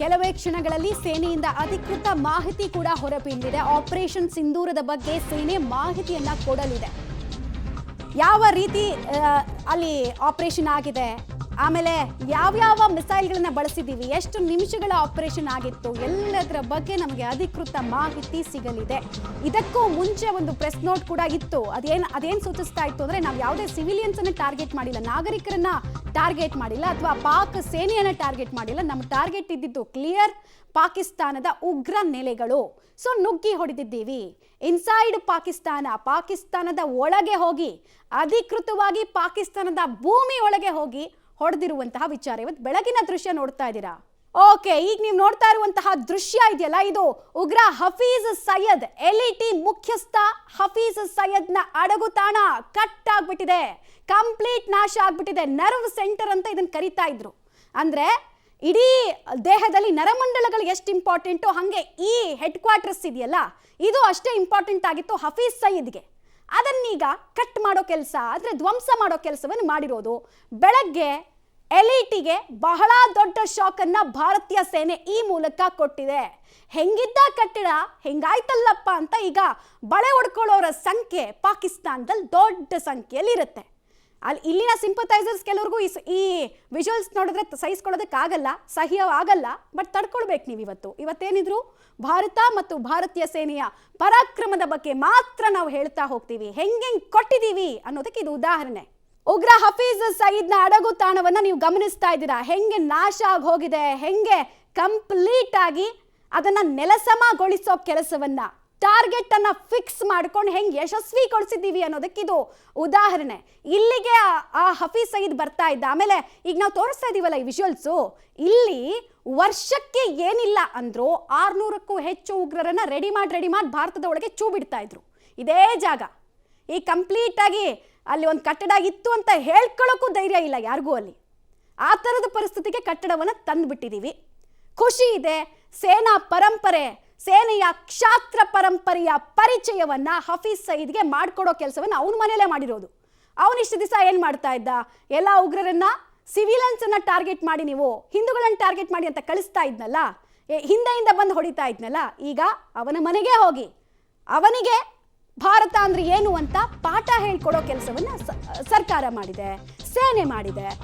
ಕೆಲವೇ ಕ್ಷಣಗಳಲ್ಲಿ ಸೇನೆಯಿಂದ ಅಧಿಕೃತ ಮಾಹಿತಿ ಕೂಡ ಹೊರಬೀಳಿದೆ. ಆಪರೇಷನ್ ಸಿಂಧೂರದ ಬಗ್ಗೆ ಸೇನೆ ಮಾಹಿತಿಯನ್ನ ಕೊಡಲಿದೆ. ಯಾವ ರೀತಿ ಅಲ್ಲಿ ಆಪರೇಷನ್ ಆಗಿದೆ, ಆಮೇಲೆ ಯಾವ್ಯಾವ ಮಿಸೈಲ್ಗಳನ್ನ ಬಳಸಿದ್ದೀವಿ, ಎಷ್ಟು ನಿಮಿಷಗಳ ಆಪರೇಷನ್ ಆಗಿತ್ತು, ಎಲ್ಲದರ ಬಗ್ಗೆ ನಮಗೆ ಅಧಿಕೃತ ಮಾಹಿತಿ ಸಿಗಲಿದೆ. ಇದಕ್ಕೂ ಮುಂಚೆ ಒಂದು ಪ್ರೆಸ್ ನೋಟ್ ಕೂಡ ಇತ್ತು. ಅದೇನು ಸೂಚಿಸ್ತಾ ಇತ್ತು ಅಂದ್ರೆ, ನಾವು ಯಾವುದೇ ಸಿವಿಲಿಯನ್ಸ್ ಅನ್ನ ಟಾರ್ಗೆಟ್ ಮಾಡಿಲ್ಲ, ನಾಗರಿಕರನ್ನ ಟಾರ್ಗೆಟ್ ಮಾಡಿಲ್ಲ, ಅಥವಾ ಪಾಕ್ ಸೇನೆಯನ್ನ ಟಾರ್ಗೆಟ್ ಮಾಡಿಲ್ಲ. ನಮ್ಮ ಟಾರ್ಗೆಟ್ ಇದ್ದಿದ್ದು ಕ್ಲಿಯರ್, ಪಾಕಿಸ್ತಾನದ ಉಗ್ರ ನೆಲೆಗಳು. ಸೊ ನುಗ್ಗಿ ಹೊಡೆದಿದ್ದೀವಿ ಇನ್ಸೈಡ್ ಪಾಕಿಸ್ತಾನದ ಒಳಗೆ ಹೋಗಿ, ಅಧಿಕೃತವಾಗಿ ಪಾಕಿಸ್ತಾನದ ಭೂಮಿ ಒಳಗೆ ಹೋಗಿ ಹೊಡೆದಿರುವಂತಹ ವಿಚಾರ ಇವತ್ತು ಬೆಳಗಿನ ದೃಶ್ಯ ನೋಡ್ತಾ ಇದ್ದೀರಾ. ಓಕೆ, ಈಗ ನೀವು ನೋಡ್ತಾ ಇರುವಂತಹ ದೃಶ್ಯ ಇದೆಯಲ್ಲ, ಇದು ಉಗ್ರ ಹಫೀಜ್ ಸೈಯದ್, LET ಮುಖ್ಯಸ್ಥ ಹಫೀಜ್ ಸೈಯದ್ನ ಅಡಗುತಾಣ ಕಟ್ ಆಗ್ಬಿಟ್ಟಿದೆ, ಕಂಪ್ಲೀಟ್ ನಾಶ ಆಗ್ಬಿಟ್ಟಿದೆ. ನರ್ವ್ ಸೆಂಟರ್ ಅಂತ ಇದನ್ನ ಕರೀತಾ ಇದ್ರು. ಅಂದ್ರೆ ಇಡೀ ದೇಹದಲ್ಲಿ ನರಮಂಡಲಗಳು ಎಷ್ಟು ಇಂಪಾರ್ಟೆಂಟು, ಹಾಗೆ ಈ ಹೆಡ್ ಕ್ವಾರ್ಟರ್ಸ್ ಇದೆಯಲ್ಲ, ಇದು ಅಷ್ಟೇ ಇಂಪಾರ್ಟೆಂಟ್ ಆಗಿತ್ತು ಹಫೀಜ್ ಸೈಯದ್ಗೆ. ಅದನ್ನೀಗ ಕಟ್ ಮಾಡೋ ಕೆಲಸ, ಅಂದರೆ ಧ್ವಂಸ ಮಾಡೋ ಕೆಲಸವನ್ನು ಮಾಡಿರೋದು. ಬೆಳಗ್ಗೆ LETಗೆ ಬಹಳ ದೊಡ್ಡ ಶಾಕ್ ಅನ್ನ ಭಾರತೀಯ ಸೇನೆ ಈ ಮೂಲಕ ಕೊಟ್ಟಿದೆ. ಹೆಂಗಿದ್ದ ಕಟ್ಟಡ ಹೆಂಗಾಯ್ತಲ್ಲಪ್ಪ ಅಂತ ಈಗ ಬಳೆ ಹೊಡ್ಕೊಳ್ಳೋರ ಸಂಖ್ಯೆ ಪಾಕಿಸ್ತಾನದಲ್ಲಿ ದೊಡ್ಡ ಸಂಖ್ಯೆಯಲ್ಲಿ ಇರುತ್ತೆ. ಇಲ್ಲಿನ ಸಿಂಪಥೈಸರ್ಸ್ ಕೆಲವ್ರಿಗೂ ಈ ವಿಜುವಲ್ಸ್ ನೋಡಿದ್ರೆ ಸಹಿಸ್ಕೊಳ್ಳೋದಕ್ಕಾಗಲ್ಲ, ಆಗಲ್ಲ. ಬಟ್ ತಡ್ಕೊಳ್ಬೇಕು ನೀವು. ಇವತ್ತೇನಿದ್ರು ಭಾರತ ಮತ್ತು ಭಾರತೀಯ ಸೇನೆಯ ಪರಾಕ್ರಮದ ಬಗ್ಗೆ ಮಾತ್ರ ನಾವು ಹೇಳ್ತಾ ಹೋಗ್ತೀವಿ. ಹೆಂಗೆ ಕೊಟ್ಟಿದ್ದೀವಿ ಅನ್ನೋದಕ್ಕೆ ಇದು ಉದಾಹರಣೆ. ಉಗ್ರ ಹಫೀಜ್ ಸಯೀದ್ನ ಅಡಗು ತಾಣವನ್ನ ನೀವು ಗಮನಿಸ್ತಾ ಇದ್ದೀರಾ. ಹೆಂಗೆ ನಾಶ ಆಗಿ ಹೋಗಿದೆ, ಹೆಂಗೆ ಕಂಪ್ಲೀಟ್ ಆಗಿ ಅದನ್ನ ನೆಲಸಮಗೊಳಿಸೋ ಕೆಲಸವನ್ನ, ಟಾರ್ಗೆಟ್ ಅನ್ನ ಫಿಕ್ಸ್ ಮಾಡ್ಕೊಂಡು ಹೆಂಗೆ ಯಶಸ್ವಿಗೊಳಿಸಿದ್ದೀವಿ ಅನ್ನೋದಕ್ಕೆ ಇದು ಉದಾಹರಣೆ. ಇಲ್ಲಿಗೆ ಆ ಹಫೀಜ್ ಸಯೀದ್ ಬರ್ತಾ ಇದ್ದ. ಆಮೇಲೆ ಈಗ ನಾವು ತೋರಿಸ್ತಾ ಇದೀವಲ್ಲ ಈ ವಿಜುವಲ್ಸು, ಇಲ್ಲಿ ವರ್ಷಕ್ಕೆ ಏನಿಲ್ಲ ಅಂದ್ರು 600ಕ್ಕೂ ಹೆಚ್ಚು ಉಗ್ರರನ್ನ ರೆಡಿ ಮಾಡಿ ಭಾರತದ ಒಳಗೆ ಚೂ ಬಿಡ್ತಾ ಇದ್ರು. ಇದೇ ಜಾಗ ಈ ಕಂಪ್ಲೀಟ್ ಆಗಿ ಅಲ್ಲಿ ಒಂದು ಕಟ್ಟಡ ಇತ್ತು ಅಂತ ಹೇಳ್ಕೊಳ್ಳೋಕ್ಕೂ ಧೈರ್ಯ ಇಲ್ಲ ಯಾರಿಗೂ. ಅಲ್ಲಿ ಆ ಥರದ ಪರಿಸ್ಥಿತಿಗೆ ಕಟ್ಟಡವನ್ನು ತಂದುಬಿಟ್ಟಿದ್ದೀವಿ. ಖುಷಿ ಇದೆ. ಸೇನಾ ಪರಂಪರೆ, ಸೇನೆಯ ಕ್ಷಾತ್ರ ಪರಂಪರೆಯ ಪರಿಚಯವನ್ನ ಹಫೀಜ್ ಸಯೀದ್ಗೆ ಮಾಡಿಕೊಡೋ ಕೆಲಸವನ್ನು ಅವನ ಮನೆಯಲ್ಲೇ ಮಾಡಿರೋದು. ಅವನಿಷ್ಟು ದಿವಸ ಏನು ಮಾಡ್ತಾ ಇದ್ದ, ಎಲ್ಲ ಉಗ್ರರನ್ನ ಸಿವಿಲಿಯನ್ಸ್ ಅನ್ನ ಟಾರ್ಗೆಟ್ ಮಾಡಿ, ನೀವು ಹಿಂದೂಗಳನ್ನ ಟಾರ್ಗೆಟ್ ಮಾಡಿ ಅಂತ ಕಳಿಸ್ತಾ ಇದ್ನಲ್ಲ, ಹಿಂದೆಯಿಂದ ಬಂದು ಹೊಡಿತಾ ಇದ್ನಲ್ಲ, ಈಗ ಅವನ ಮನೆಗೆ ಹೋಗಿ ಅವನಿಗೆ ಭಾರತ ಅಂದ್ರೆ ಏನು ಅಂತ ಪಾಠ ಹೇಳ್ಕೊಡೋ ಕೆಲಸವನ್ನ ಸರ್ಕಾರ ಮಾಡಿದೆ, ಸೇನೆ ಮಾಡಿದೆ.